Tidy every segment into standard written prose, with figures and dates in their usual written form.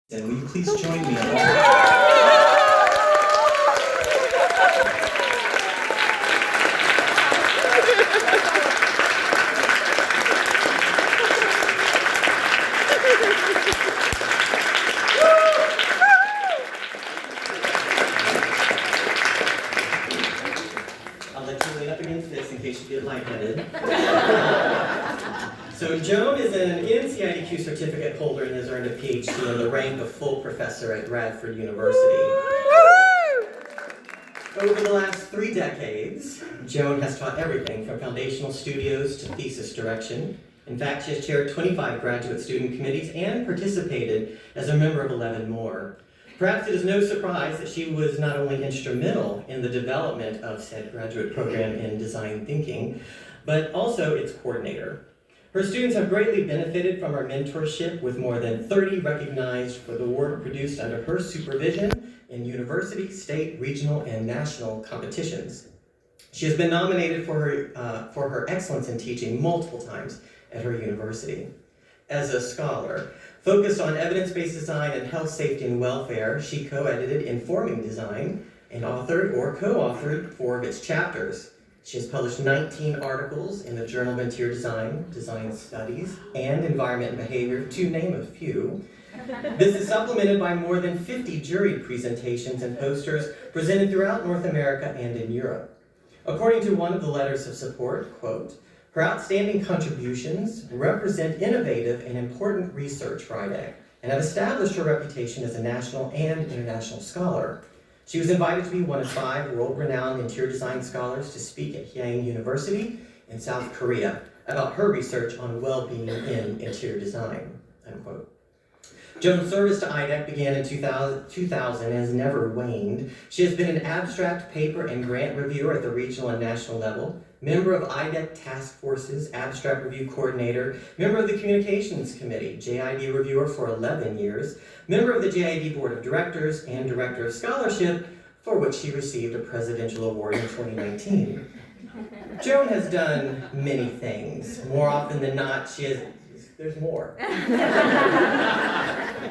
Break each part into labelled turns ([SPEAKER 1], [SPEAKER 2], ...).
[SPEAKER 1] And will you please join me in I'll let you lean up against this in case you get lightheaded. So Joan is an IDEC certificate holder and has earned a PhD in the rank of full professor at Radford University. Over the last 3 decades, Joan has taught everything from foundational studios to thesis direction. In fact, she has chaired 25 graduate student committees and participated as a member of 11 more. Perhaps it is no surprise that she was not only instrumental in the development of said graduate program in design thinking, but also its coordinator. Her students have greatly benefited from her mentorship, with more than 30 recognized for the work produced under her supervision in university, state, regional, and national competitions. She has been nominated for her excellence in teaching multiple times at her university. As a scholar, focused on evidence-based design and health, safety, and welfare, she co-edited Informing Design and authored or co-authored 4 of its chapters. She has published 19 articles in the Journal of Interior Design, Design Studies, and Environment and Behavior, to name a few. This is supplemented by more than 50 jury presentations and posters presented throughout North America and in Europe. According to one of the letters of support, quote, "Her outstanding contributions represent innovative and important research for IDEC and have established her reputation as a national and international scholar. She was invited to be one of 5 world-renowned interior design scholars to speak at Hyang University in South Korea about her research on well-being in interior design," unquote. Joan's service to IDEC began in 2000 and has never waned. She has been an abstract, paper, and grant reviewer at the regional and national level, member of IDEC Task Force's Abstract Review Coordinator, member of the Communications Committee, JID reviewer for 11 years, member of the JID Board of Directors, and Director of Scholarship, for which she received a Presidential Award in 2019. Joan has done many things. More often than not, there's more.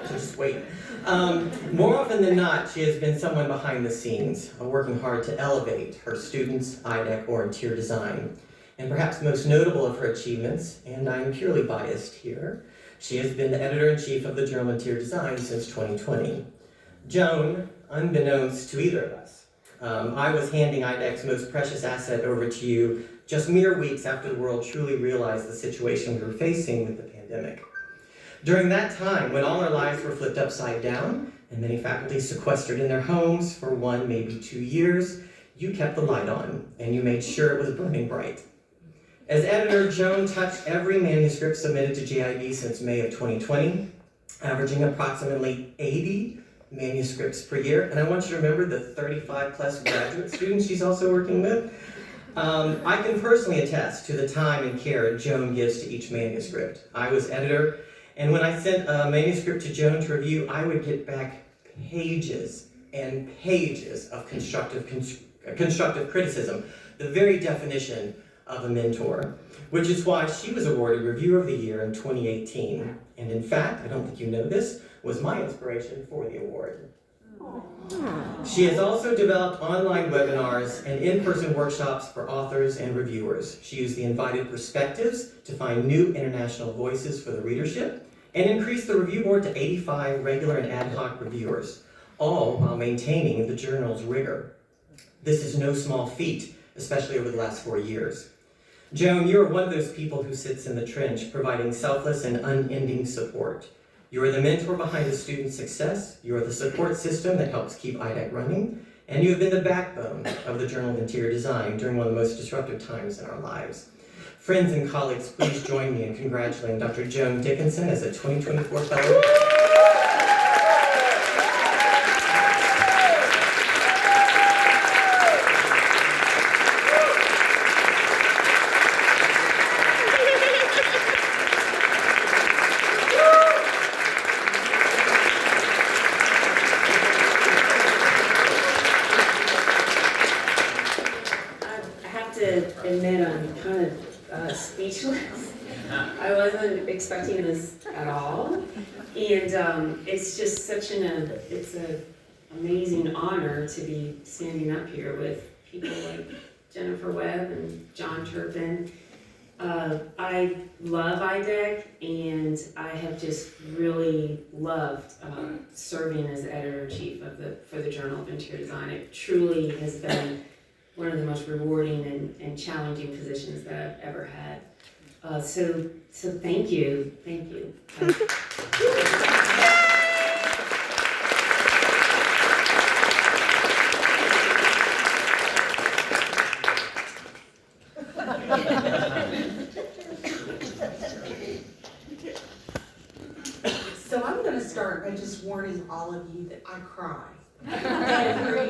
[SPEAKER 1] Just wait. More often than not, she has been someone behind the scenes, working hard to elevate her students, IDEC, or interior design. And perhaps most notable of her achievements, and I am purely biased here, she has been the editor-in-chief of the Journal of Interior Design since 2020. Joan, unbeknownst to either of us, I was handing IDEC's most precious asset over to you just mere weeks after the world truly realized the situation we were facing with the pandemic. During that time, when all our lives were flipped upside down and many faculty sequestered in their homes for 1, maybe 2 years, you kept the light on and you made sure it was burning bright. As editor, Joan touched every manuscript submitted to JID since May of 2020, averaging approximately 80 manuscripts per year. And I want you to remember the 35 plus graduate students she's also working with. I can personally attest to the time and care Joan gives to each manuscript. I was editor, and when I sent a manuscript to Joan to review, I would get back pages and pages of constructive criticism, the very definition of a mentor, which is why she was awarded Reviewer of the Year in 2018. And in fact, I don't think you know this, was my inspiration for the award. She has also developed online webinars and in-person workshops for authors and reviewers. She used the invited perspectives to find new international voices for the readership and increased the review board to 85 regular and ad hoc reviewers, all while maintaining the journal's rigor. This is no small feat, especially over the last 4 years. Joan, you are one of those people who sits in the trench, providing selfless and unending support. You are the mentor behind the student's success, you are the support system that helps keep IDEC running, and you have been the backbone of the Journal of Interior Design during one of the most disruptive times in our lives. Friends and colleagues, please join me in congratulating Dr. Joan Dickinson as a 2024 Fellow.
[SPEAKER 2] Admit I'm kind of speechless. I wasn't expecting this at all, and it's just it's an amazing honor to be standing up here with people like Jennifer Webb and John Turpin. I love IDEC, and I have just really loved serving as editor-in-chief for the Journal of Interior Design. It truly has been one of the most rewarding and challenging positions that I've ever had. So thank you.
[SPEAKER 3] So I'm going to start by just warning all of you that I cry every